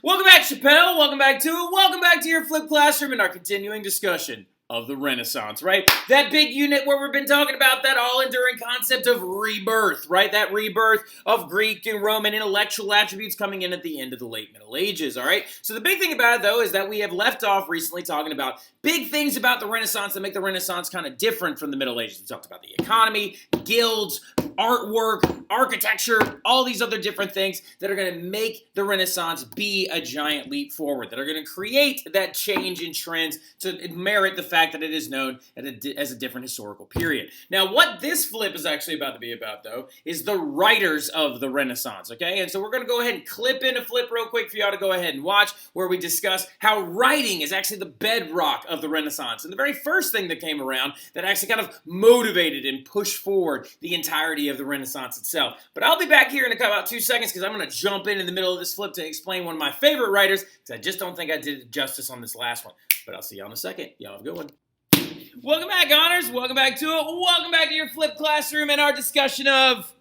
Welcome back, Chappelle. Welcome back to your flipped classroom and our continuing discussion of the Renaissance, right? That big unit where we've been talking about that all-enduring concept of rebirth, right? That rebirth of Greek and Roman intellectual attributes coming in at the end of the late Middle Ages, all right? So the big thing about it, though, is that we have left off recently talking about big things about the Renaissance that make the Renaissance kind of different from the Middle Ages. We talked about the economy, guilds, artwork, architecture, all these other different things that are going to make the Renaissance be a giant leap forward, that are going to create that change in trends to merit the fact that it is known as a different historical period. Now, what this flip is actually about to be about, though, is the writers of the Renaissance, okay? And so we're going to go ahead and clip in a flip real quick for y'all to go ahead and watch, where we discuss how writing is actually the bedrock of the Renaissance, and the very first thing that came around that actually kind of motivated and pushed forward the entirety of the Renaissance itself. But I'll be back here in about 2 seconds because I'm going to jump in the middle of this flip to explain one of my favorite writers, because I just don't think I did justice on this last one. But I'll see y'all in a second. Y'all have a good one. Welcome back, honors. Welcome back to it. Welcome back to your flipped classroom and our discussion of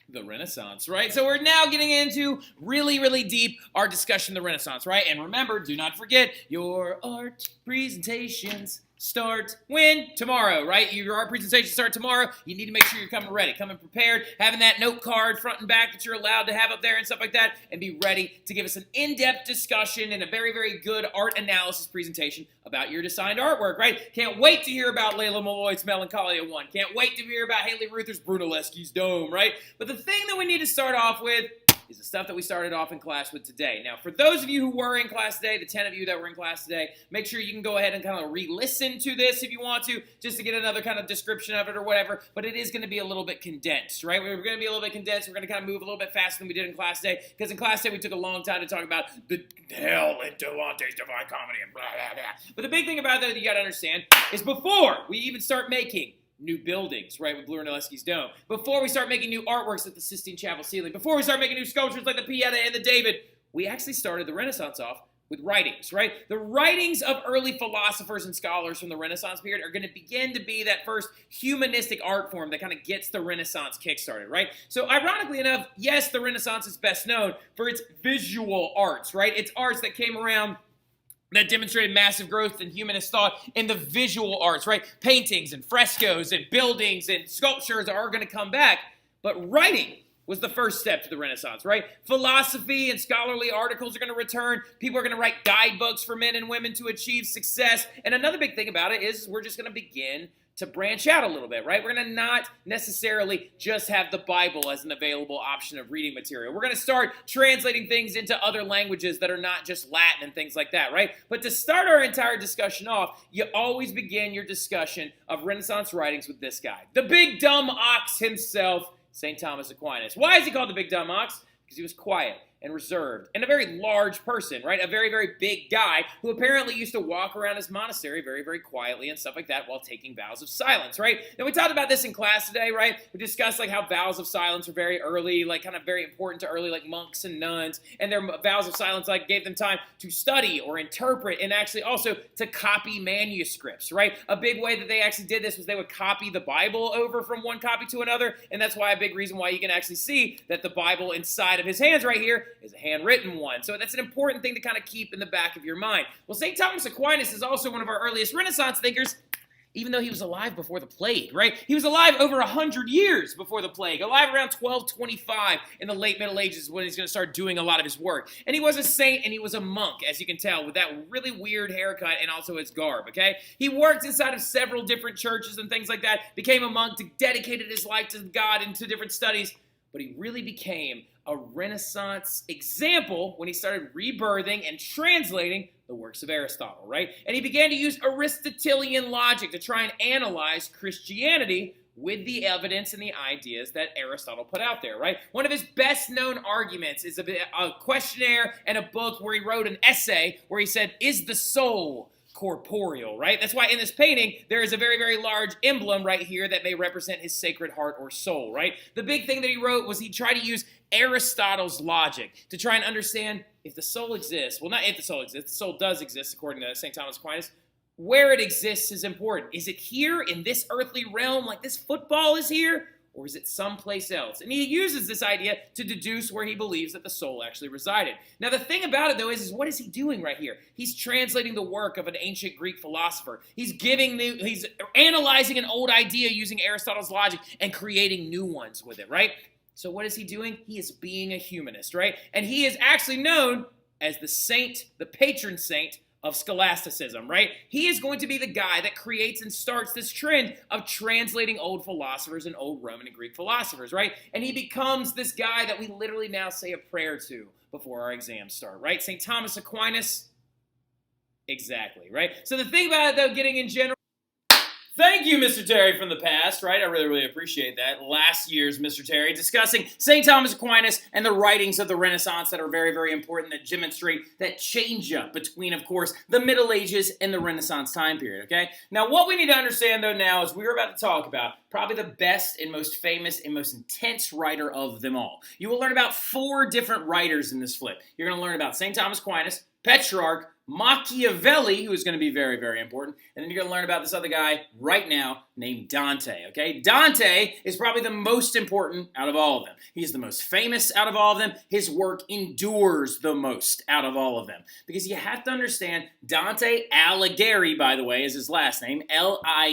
the Renaissance, right? So we're now getting into really deep our discussion of the Renaissance, right? And remember, do not forget, your art presentations start when? Tomorrow, right? Your art presentations start tomorrow. You need to make sure you're coming ready, coming prepared, having that note card front and back that you're allowed to have up there and stuff like that, and be ready to give us an in-depth discussion and a very good art analysis presentation about your designed artwork, right? Can't wait to hear about Layla Malloy's Melancholia 1. Can't wait to hear about Haley Ruther's Brunelleschi's Dome, right? But the thing that we need to start off with is the stuff that we started off in class with today. Now, for those of you who were in class today, the 10 of you that were in class today, make sure you can go ahead and kind of re-listen to this if you want to, just to get another kind of description of it or whatever, but it is going to be a little bit condensed, right? We're going to be a little bit condensed. We're going to kind of move a little bit faster than we did in class today, because in class today we took a long time to talk about the hell in Dante's Divine Comedy and blah, blah, blah. But the big thing about that you got to understand is before we even start making new buildings, right, with Brunelleschi's Dome, before we start making new artworks at the Sistine Chapel ceiling, before we start making new sculptures like the Pieta and the David, we actually started the Renaissance off with writings, right? The writings of early philosophers and scholars from the Renaissance period are going to begin to be that first humanistic art form that kind of gets the Renaissance kickstarted, right? So ironically enough, yes, the Renaissance is best known for its visual arts, right? It's arts that came around that demonstrated massive growth in humanist thought in the visual arts, right? Paintings and frescoes and buildings and sculptures are going to come back. But writing was the first step to the Renaissance, right? Philosophy and scholarly articles are going to return. People are going to write guidebooks for men and women to achieve success. And another big thing about it is we're just going to begin to branch out a little bit, right? We're going to not necessarily just have the Bible as an available option of reading material. We're going to start translating things into other languages that are not just Latin and things like that, right? But to start our entire discussion off, you always begin your discussion of Renaissance writings with this guy, the big dumb ox himself, St. Thomas Aquinas. Why is he called the big dumb ox? Because he was quiet and reserved, and a very large person, right? A very big guy who apparently used to walk around his monastery very quietly and stuff like that while taking vows of silence, right? And we talked about this in class today, right? We discussed like how vows of silence were very early, like kind of very important to early like monks and nuns, and their vows of silence like gave them time to study or interpret and actually also to copy manuscripts, right? A big way that they actually did this was they would copy the Bible over from one copy to another, and that's why a big reason why you can actually see that the Bible inside of his hands right here is a handwritten one. So that's an important thing to kind of keep in the back of your mind. Well, St. Thomas Aquinas is also one of our earliest Renaissance thinkers, even though he was alive before the plague, right? He was alive over 100 years before the plague, alive around 1225 in the late Middle Ages when he's going to start doing a lot of his work. And he was a saint and he was a monk, as you can tell, with that really weird haircut and also his garb, okay? He worked inside of several different churches and things like that, became a monk, dedicated his life to God and to different studies, but he really became a Renaissance example when he started rebirthing and translating the works of Aristotle, right? And he began to use Aristotelian logic to try and analyze Christianity with the evidence and the ideas that Aristotle put out there, right? One of his best-known arguments is a questionnaire and a book where he wrote an essay where he said, "Is the soul corporeal," right? That's why in this painting, there is a very large emblem right here that may represent his sacred heart or soul, right? The big thing that he wrote was he tried to use Aristotle's logic to try and understand if the soul exists. Well, not if the soul exists. The soul does exist, according to St. Thomas Aquinas. Where it exists is important. Is it here in this earthly realm like this football is here? or is it someplace else? And he uses this idea to deduce where he believes that the soul actually resided. Now, the thing about it, though, is what is he doing right here? He's translating the work of an ancient Greek philosopher. He's analyzing an old idea using Aristotle's logic and creating new ones with it, right? So what is he doing? He is being a humanist, right? And he is actually known as the saint, the patron saint of scholasticism, right? He is going to be the guy that creates and starts this trend of translating old philosophers and old Roman and Greek philosophers, right? And he becomes this guy that we literally now say a prayer to before our exams start, right? St. Thomas Aquinas, exactly, right? So the thing about it, though, getting in general, thank you, Mr. Terry from the past, right? I really, really appreciate that. Last year's Mr. Terry discussing St. Thomas Aquinas and the writings of the Renaissance that are very, very important, that demonstrate that change-up between, of course, the Middle Ages and the Renaissance time period, okay? Now, what we need to understand, though, now is we're about to talk about probably the best and most famous and most intense writer of them all. You will learn about 4 different writers in this flip. You're going to learn about St. Thomas Aquinas, Petrarch, Machiavelli, who is going to be very, very important, and then you're going to learn about this other guy right now named Dante, okay? Dante is probably the most important out of all of them. He's the most famous out of all of them. His work endures the most out of all of them, because you have to understand Dante Alighieri, by the way, is his last name, A-L-I-G-H-I-E-R-I.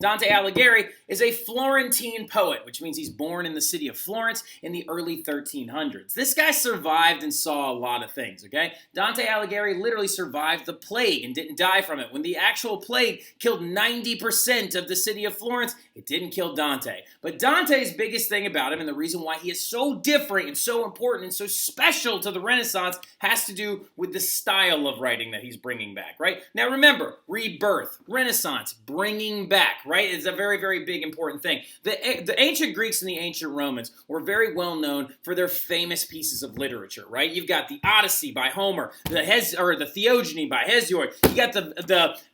Dante Alighieri is a Florentine poet, which means he's born in the city of Florence in the early 1300s. This guy survived and saw a lot of things, okay? Dante Alighieri literally survived the plague and didn't die from it. When the actual plague killed 90% of the city of Florence, it didn't kill Dante. But Dante's biggest thing about him, and the reason why he is so different and so important and so special to the Renaissance, has to do with the style of writing that he's bringing back, right? Now remember, rebirth, Renaissance, bringing back, right? It's a very, very big important thing. The ancient Greeks and the ancient Romans were very well known for their famous pieces of literature, right? You've got the Odyssey by Homer, the Theogony by Hesiod.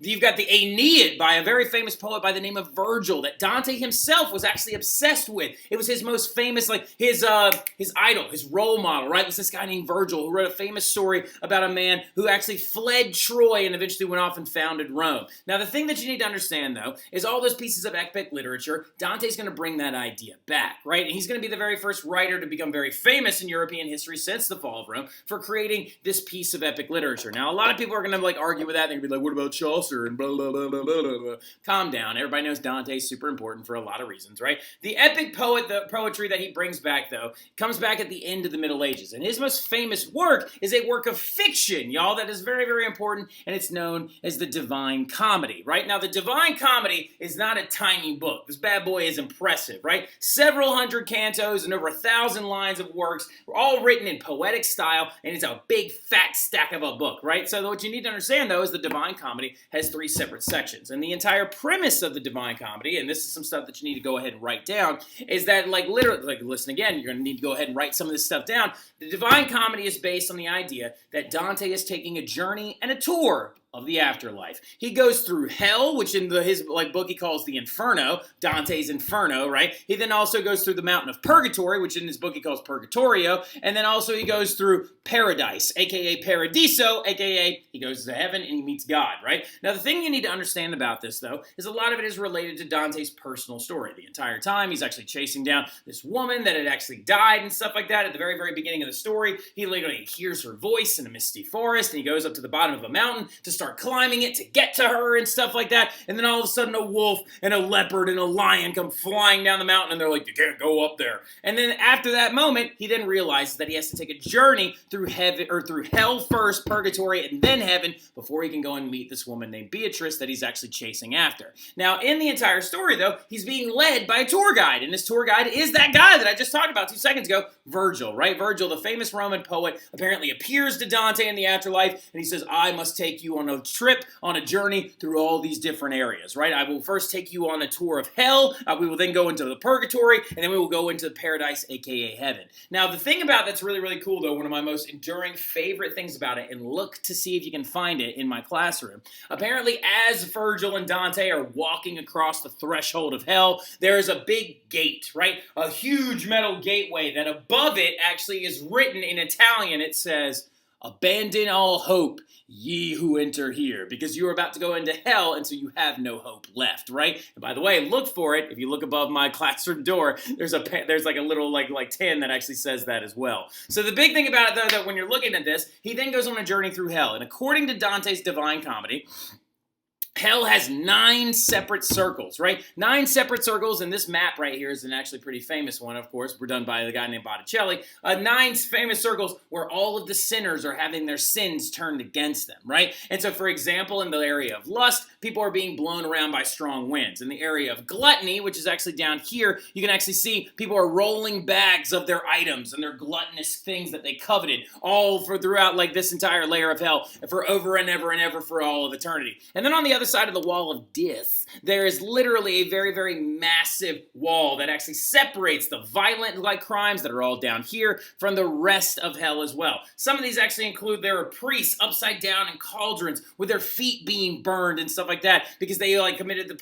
You've got the Aeneid by a very famous poet by the name of Virgil that Dante himself was actually obsessed with. It was his most famous, like his idol, his role model, right? It was this guy named Virgil who wrote a famous story about a man who actually fled Troy and eventually went off and founded Rome. Now, the thing that you need to understand, though, is all those pieces of epic literature, Dante's going to bring that idea back, right? And he's going to be the very first writer to become very famous in European history since the fall of Rome for creating this piece of epic literature. Now, a lot of people are going to argue with that. They're going to be like, what about Chaucer and blah, blah, blah, blah, blah, blah. Calm down. Everybody knows Dante's super important for a lot of reasons, right? The epic poetry that he brings back, though, comes back at the end of the Middle Ages. And his most famous work is a work of fiction, y'all, that is very, very important, and it's known as the Divine Comedy, right? Now, the Divine Comedy is not a tiny book. This bad boy is impressive, right? Several hundred cantos and over 1,000 lines of works, all written in poetic style, and it's a big, fat stack of a book, right? So what you need to understand, though, is the Divine Comedy has 3 separate sections. And the entire premise of the Divine Comedy, and this is some stuff that you need to go ahead and write down, is that, literally, listen again, you're going to need to go ahead and write some of this stuff down. The Divine Comedy is based on the idea that Dante is taking a journey and a tour of the afterlife. He goes through hell, which in his book he calls the Inferno, Dante's Inferno, right? He then also goes through the mountain of Purgatory, which in his book he calls Purgatorio, and then also he goes through paradise, aka Paradiso, aka he goes to heaven and he meets God, right? Now the thing you need to understand about this, though, is a lot of it is related to Dante's personal story. The entire time he's actually chasing down this woman that had actually died and stuff like that. At the very, very beginning of the story, he literally hears her voice in a misty forest, and he goes up to the bottom of a mountain to start climbing it to get to her and stuff like that, and then all of a sudden a wolf and a leopard and a lion come flying down the mountain, and they're like, you can't go up there. And then after that moment, he then realizes that he has to take a journey through heaven, or through hell first, purgatory, and then heaven, before he can go and meet this woman named Beatrice that he's actually chasing after. Now, in the entire story, though, he's being led by a tour guide, and this tour guide is that guy that I just talked about 2 seconds ago, Virgil, right? Virgil, the famous Roman poet, apparently appears to Dante in the afterlife, and he says, I must take you on a trip, on a journey through all these different areas, right? I will first take you on a tour of hell, we will then go into the purgatory, and then we will go into paradise, aka heaven. Now, the thing about that's really, really cool, though, one of my most enduring favorite things about it, and look to see if you can find it in my classroom, apparently as Virgil and Dante are walking across the threshold of hell, there is a big gate, right? A huge metal gateway that above it actually is written in Italian. It says, Abandon all hope, ye who enter here, because you are about to go into hell, and so you have no hope left, right? And by the way, look for it. If you look above my classroom door, there's like a little like 10 that actually says that as well. So the big thing about it, though, that when you're looking at this, he then goes on a journey through hell. And according to Dante's Divine Comedy, hell has 9 separate circles, right? 9 separate circles, and this map right here is an actually pretty famous one, of course. We're done by the guy named Botticelli. 9 famous circles where all of the sinners are having their sins turned against them, right? And so, for example, in the area of lust, people are being blown around by strong winds. In the area of gluttony, which is actually down here, you can actually see people are rolling bags of their items and their gluttonous things that they coveted, all for throughout like this entire layer of hell for over and ever for all of eternity. And then on the other side of the wall of death, there is literally a very, very massive wall that actually separates the violent like crimes that are all down here from the rest of hell as well. Some of these actually include there are priests upside down in cauldrons with their feet being burned and stuff like that because they like committed the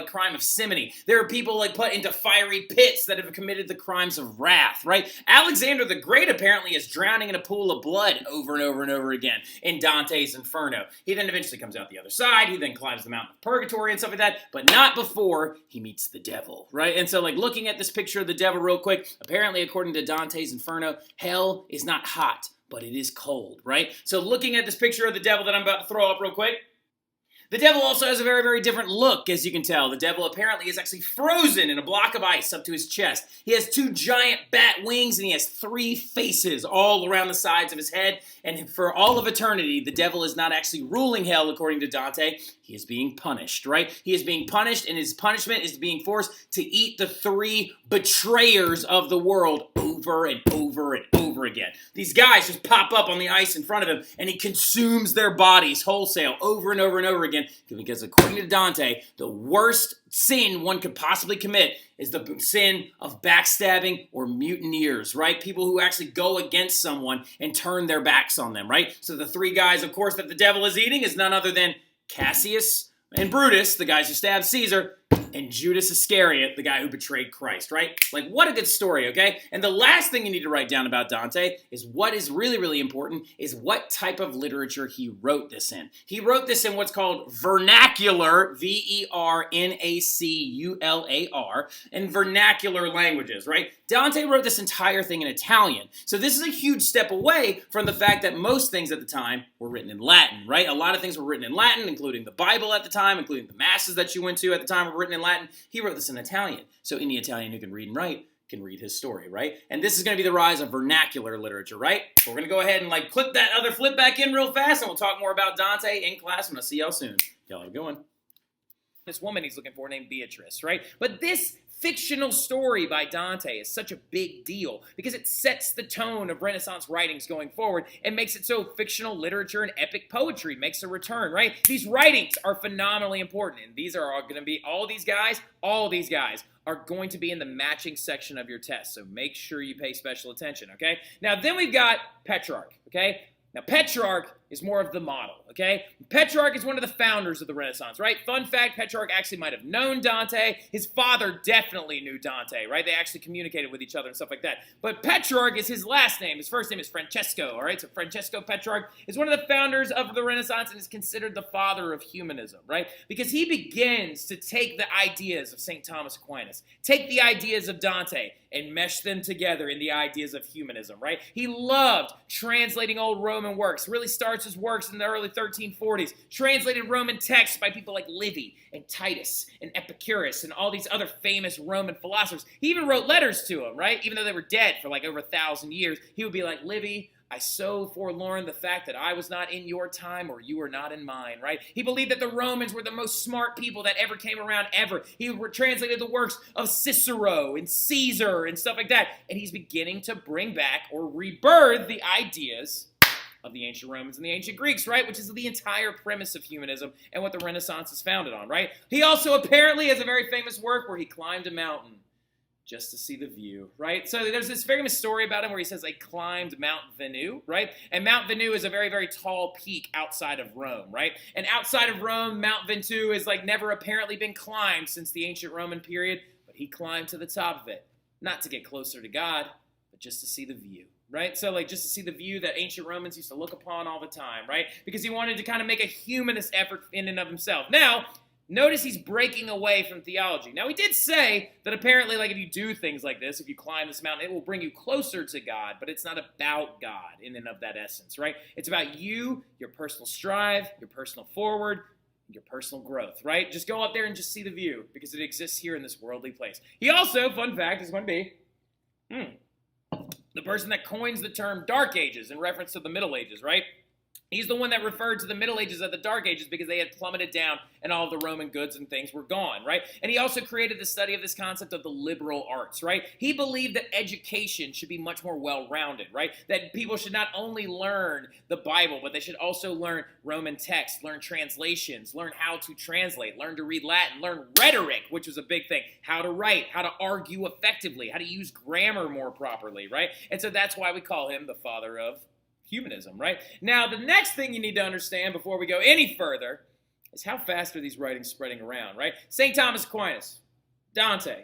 crime of simony. There are people like put into fiery pits that have committed the crimes of wrath, right? Alexander the Great apparently is drowning in a pool of blood over and over again in Dante's Inferno. He then eventually comes out the other side. He then climbs the mountain of purgatory and stuff like that, but not before he meets the devil, right? And so like looking at this picture of the devil real quick, apparently according to Dante's Inferno, hell is not hot, but it is cold, right? So looking at this picture of the devil that I'm about to throw up real quick, the devil also has a very, very different look, as you can tell. The devil apparently is actually frozen in a block of ice up to his chest. He has 2 giant bat wings, and he has 3 faces all around the sides of his head. And for all of eternity, the devil is not actually ruling hell, according to Dante. He is being punished, right? He is being punished, and his punishment is being forced to eat the 3 betrayers of the world over and over again. These guys just pop up on the ice in front of him, and he consumes their bodies wholesale over and over again, because according to Dante, the worst sin one could possibly commit is the sin of backstabbing or mutineers, right? People who actually go against someone and turn their backs on them, right? So the 3 guys, of course, that the devil is eating is none other than Cassius and Brutus, the guys who stabbed Caesar, and Judas Iscariot, the guy who betrayed Christ, right? Like, what a good story, okay? And the last thing you need to write down about Dante is what is really, really important is what type of literature he wrote this in. He wrote this in what's called vernacular, V-E-R-N-A-C-U-L-A-R, and vernacular languages, right? Dante wrote this entire thing in Italian. So this is a huge step away from the fact that most things at the time were written in Latin, right? A lot of things were written in Latin, including the Bible at the time, including the masses that you went to at the time were written in Latin. He wrote this in Italian. So any Italian who can read and write can read his story, right? And this is going to be the rise of vernacular literature, right? We're going to go ahead and like clip that other flip back in real fast, and we'll talk more about Dante in class, and I'll see y'all soon. Y'all have a good one. This woman he's looking for named Beatrice, right? But this fictional story by Dante is such a big deal because it sets the tone of Renaissance writings going forward and makes it so fictional literature and epic poetry makes a return, right? These writings are phenomenally important, and these are all going to be, all these guys are going to be in the matching section of your test, so make sure you pay special attention, okay? Now, then we've got Petrarch, okay? Now, Petrarch is more of the model, okay? Petrarch is one of the founders of the Renaissance, right? Fun fact, Petrarch actually might have known Dante. His father definitely knew Dante, right? They actually communicated with each other and stuff like that. But Petrarch is his last name. His first name is Francesco, all right? So Francesco Petrarch is one of the founders of the Renaissance and is considered the father of humanism, right? Because he begins to take the ideas of St. Thomas Aquinas, take the ideas of Dante, and mesh them together in the ideas of humanism, right? He loved translating old Roman works. Really starts his works in the early 1340s. Translated Roman texts by people like Livy and Titus and Epicurus and all these other famous Roman philosophers. He even wrote letters to them, right? Even though they were dead for like over 1,000 years, he would be like, Livy, I so forlorn the fact that I was not in your time or you were not in mine, right? He believed that the Romans were the most smart people that ever came around ever. He translated the works of Cicero and Caesar and stuff like that. And he's beginning to bring back or rebirth the ideas of the ancient Romans and the ancient Greeks, right? Which is the entire premise of humanism and what the Renaissance is founded on, right? He also apparently has a very famous work where he climbed a mountain just to see the view, right? So there's this famous story about him where he says they climbed Mount Venus, right? And Mount Venus is a very, very tall peak outside of Rome, right? And outside of Rome, Mount Venus has like never apparently been climbed since the ancient Roman period, but he climbed to the top of it, not to get closer to God, but just to see the view, right? So like just to see the view that ancient Romans used to look upon all the time, right? Because he wanted to kind of make a humanist effort in and of himself. Now, notice he's breaking away from theology. Now, he did say that apparently, like, if you do things like this, if you climb this mountain, it will bring you closer to God, but it's not about God in and of that essence, right? It's about you, your personal strive, your personal forward, your personal growth, right? Just go up there and just see the view because it exists here in this worldly place. He also, fun fact, is going to be the person that coins the term Dark Ages in reference to the Middle Ages, right? He's the one that referred to the Middle Ages as the Dark Ages because they had plummeted down and all of the Roman goods and things were gone, right? And he also created the study of this concept of the liberal arts, right? He believed that education should be much more well-rounded, right? That people should not only learn the Bible, but they should also learn Roman texts, learn translations, learn how to translate, learn to read Latin, learn rhetoric, which was a big thing, how to write, how to argue effectively, how to use grammar more properly, right? And so that's why we call him the father of humanism, right? Now, the next thing you need to understand before we go any further is how fast are these writings spreading around, right? St. Thomas Aquinas, Dante,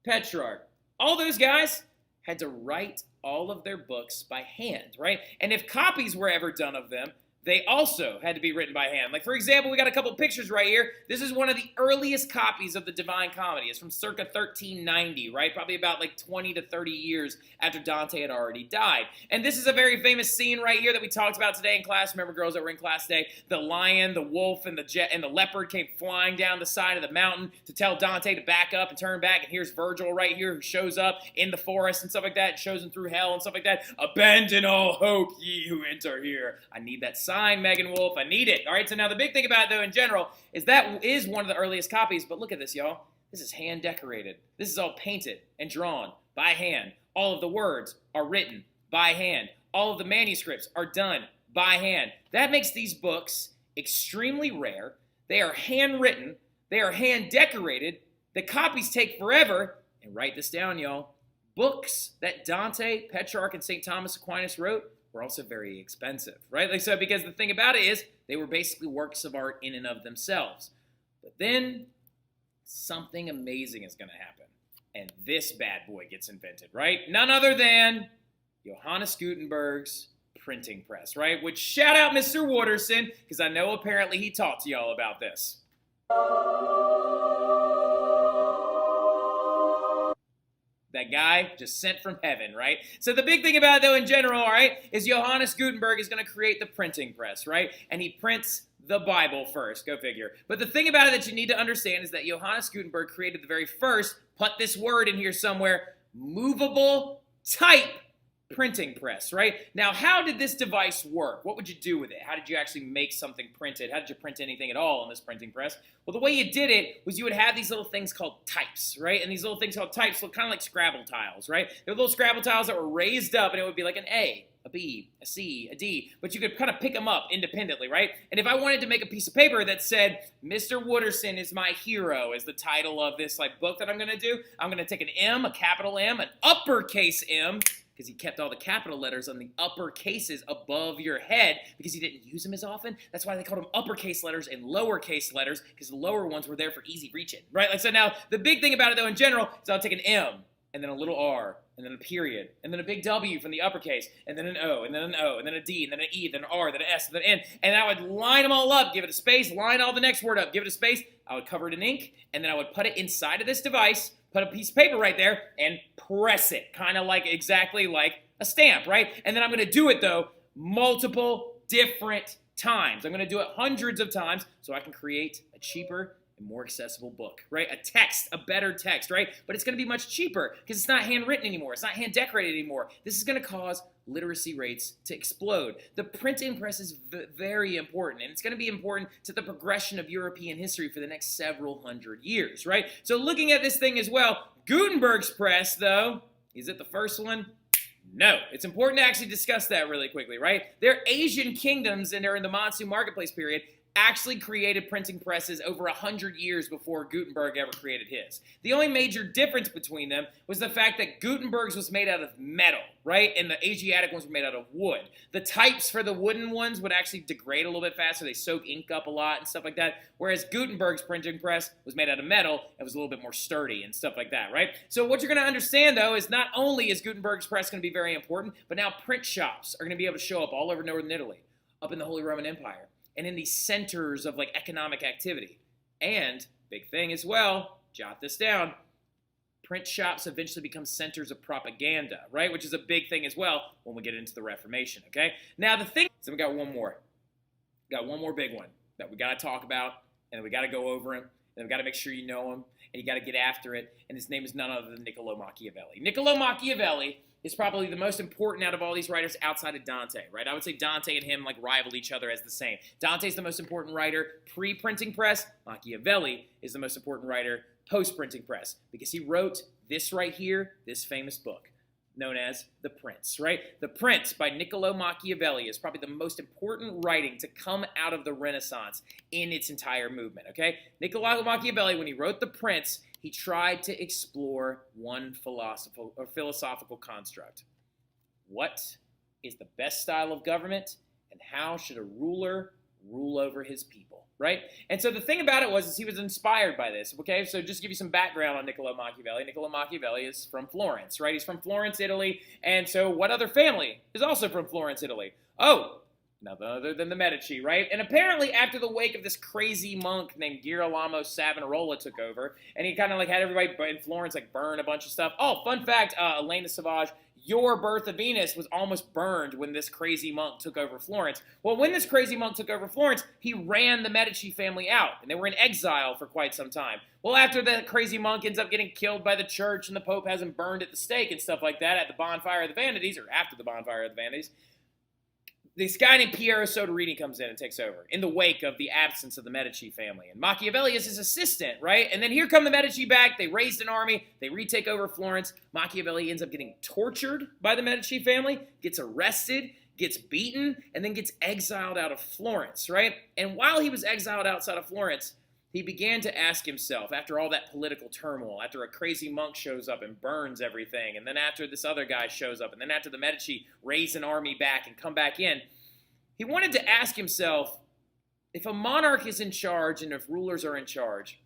Petrarch, all those guys had to write all of their books by hand, right? And if copies were ever done of them, they also had to be written by hand. Like, for example, we got a couple pictures right here. This is one of the earliest copies of the Divine Comedy. It's from circa 1390, right? Probably about like 20 to 30 years after Dante had already died. And this is a very famous scene right here that we talked about today in class. Remember, girls that were in class today? The lion, the wolf, and the leopard came flying down the side of the mountain to tell Dante to back up and turn back. And here's Virgil right here who shows up in the forest and stuff like that, and shows him through hell and stuff like that. Abandon all hope, ye who enter here. I need that sign, Megan Wolf. I need it. All right, so now the big thing about it, though, in general, is that is one of the earliest copies, but look at this, y'all. This is hand decorated. This is all painted and drawn by hand. All of the words are written by hand. All of the manuscripts are done by hand. That makes these books extremely rare. They are handwritten. They are hand decorated. The copies take forever. And write this down, y'all. Books that Dante, Petrarch, and St. Thomas Aquinas wrote were also very expensive, right? Like so, because the thing about it is they were basically works of art in and of themselves. But then something amazing is going to happen, and this bad boy gets invented, right? None other than Johannes Gutenberg's printing press, right? Which, shout out Mr. Wooderson, because I know apparently he talked to y'all about this. That guy just sent from heaven, right? So the big thing about it, though, in general, all right, is Johannes Gutenberg is going to create the printing press, right? And he prints the Bible first. Go figure. But the thing about it that you need to understand is that Johannes Gutenberg created the very first, put this word in here somewhere, movable type printing press, right? Now, how did this device work? What would you do with it? How did you actually make something printed? How did you print anything at all in this printing press? Well, the way you did it was you would have these little things called types, right? And these little things called types look kind of like Scrabble tiles, right? They're little Scrabble tiles that were raised up, and it would be like an A, a B, a C, a D, but you could kind of pick them up independently, right? And if I wanted to make a piece of paper that said, Mr. Wooderson is my hero, is the title of this like book that I'm going to do, I'm going to take an M, a capital M, an uppercase M, because he kept all the capital letters on the upper cases above your head because he didn't use them as often. That's why they called them uppercase letters and lowercase letters, because the lower ones were there for easy reaching, right? Like, so now the big thing about it, though, in general, is I'll take an M, and then a little R, and then a period, and then a big W from the uppercase, and then an O, and then an O, and then a D, and then an E, then an R, then an S, then an N, and I would line them all up, give it a space, line all the next word up, give it a space, I would cover it in ink, and then I would put it inside of this device, put a piece of paper right there, and press it, kind of like exactly like a stamp, right? And then I'm going to do it, though, multiple different times. I'm going to do it hundreds of times so I can create a cheaper and more accessible book, right? A text, a better text, right? But it's going to be much cheaper because it's not handwritten anymore. It's not hand decorated anymore. This is going to cause literacy rates to explode. The printing press is very important, and it's going to be important to the progression of European history for the next several hundred years, right? So looking at this thing as well, Gutenberg's press, though, is it the first one? No. It's important to actually discuss that really quickly, right? They're Asian kingdoms, and they're in the monsoon marketplace period. actually created printing presses over 100 years before Gutenberg ever created his. The only major difference between them was the fact that Gutenberg's was made out of metal, right? And the Asiatic ones were made out of wood. The types for the wooden ones would actually degrade a little bit faster. They soak ink up a lot and stuff like that, whereas Gutenberg's printing press was made out of metal and was a little bit more sturdy and stuff like that, right? So what you're going to understand, though, is not only is Gutenberg's press going to be very important, but now print shops are going to be able to show up all over northern Italy, up in the Holy Roman Empire, and in these centers of like economic activity. And, big thing as well, jot this down, print shops eventually become centers of propaganda, right? Which is a big thing as well when we get into the Reformation, okay? Now the thing, so we got one more. Got one more big one that we got to talk about, and we got to go over him, and we got to make sure you know him, and you got to get after it, and his name is none other than Nicolo Machiavelli. Nicolo Machiavelli is probably the most important out of all these writers outside of Dante, right? I would say Dante and him like rival each other as the same. Dante's the most important writer pre-printing press. Machiavelli is the most important writer post-printing press because he wrote this right here, this famous book known as The Prince, right? The Prince by Nicolo Machiavelli is probably the most important writing to come out of the Renaissance in its entire movement, okay? Nicolo Machiavelli, when he wrote The Prince, he tried to explore one philosophical construct. What is the best style of government, and how should a ruler rule over his people, right? And so the thing about it was he was inspired by this, okay? So just to give you some background on Nicolo Machiavelli. Nicolo Machiavelli is from Florence, right? He's from Florence, Italy. And so what other family is also from Florence, Italy? Oh, nothing other than the Medici, right? And apparently after the wake of this crazy monk named Girolamo Savonarola took over, and he kind of like had everybody in Florence like burn a bunch of stuff. Oh, fun fact, Elena Savage, your Birth of Venus was almost burned when this crazy monk took over Florence. Well, when this crazy monk took over Florence, he ran the Medici family out, and they were in exile for quite some time. Well, after that crazy monk ends up getting killed by the church, and the Pope has him burned at the stake and stuff like that at the Bonfire of the Vanities, or after the Bonfire of the Vanities, this guy named Piero Soderini comes in and takes over in the wake of the absence of the Medici family. And Machiavelli is his assistant, right? And then here come the Medici back. They raised an army. They retake over Florence. Machiavelli ends up getting tortured by the Medici family, gets arrested, gets beaten, and then gets exiled out of Florence, right? And while he was exiled outside of Florence, he began to ask himself, after all that political turmoil, after a crazy monk shows up and burns everything, and then after this other guy shows up, and then after the Medici raise an army back and come back in, he wanted to ask himself, if a monarch is in charge and if rulers are in charge,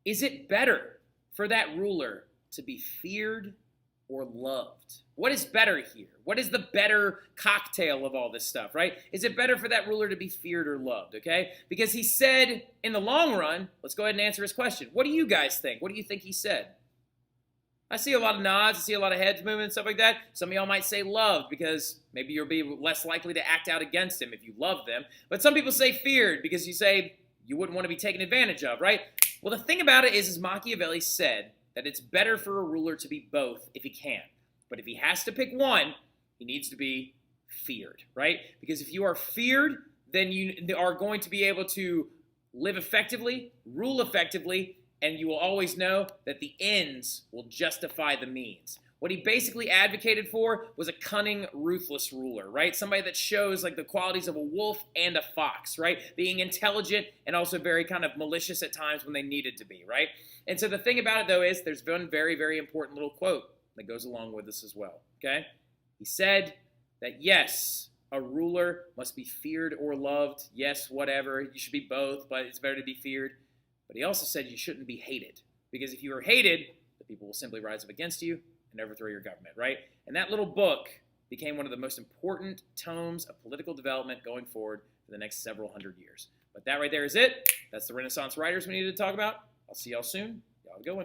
is it better for that ruler to be feared or loved? What is better here? What is the better cocktail of all this stuff, right? Is it better for that ruler to be feared or loved, okay? Because he said, in the long run, let's go ahead and answer his question. What do you guys think? What do you think he said? I see a lot of nods. I see a lot of heads moving and stuff like that. Some of y'all might say loved because maybe you'll be less likely to act out against him if you love them. But some people say feared because you say you wouldn't want to be taken advantage of, right? Well, the thing about it is Machiavelli said that it's better for a ruler to be both if he can. But if he has to pick one, he needs to be feared, right? Because if you are feared, then you are going to be able to live effectively, rule effectively, and you will always know that the ends will justify the means. What he basically advocated for was a cunning, ruthless ruler, right? Somebody that shows like the qualities of a wolf and a fox, right? Being intelligent and also very kind of malicious at times when they needed to be, right? And so the thing about it, though, is there's one very, very important little quote that goes along with this as well, okay? He said that, yes, a ruler must be feared or loved. Yes, whatever. You should be both, but it's better to be feared. But he also said you shouldn't be hated. Because if you are hated, the people will simply rise up against you and overthrow your government, right? And that little book became one of the most important tomes of political development going forward for the next several hundred years. But that right there is it. That's the Renaissance writers we needed to talk about. I'll see y'all soon. Y'all have a good one.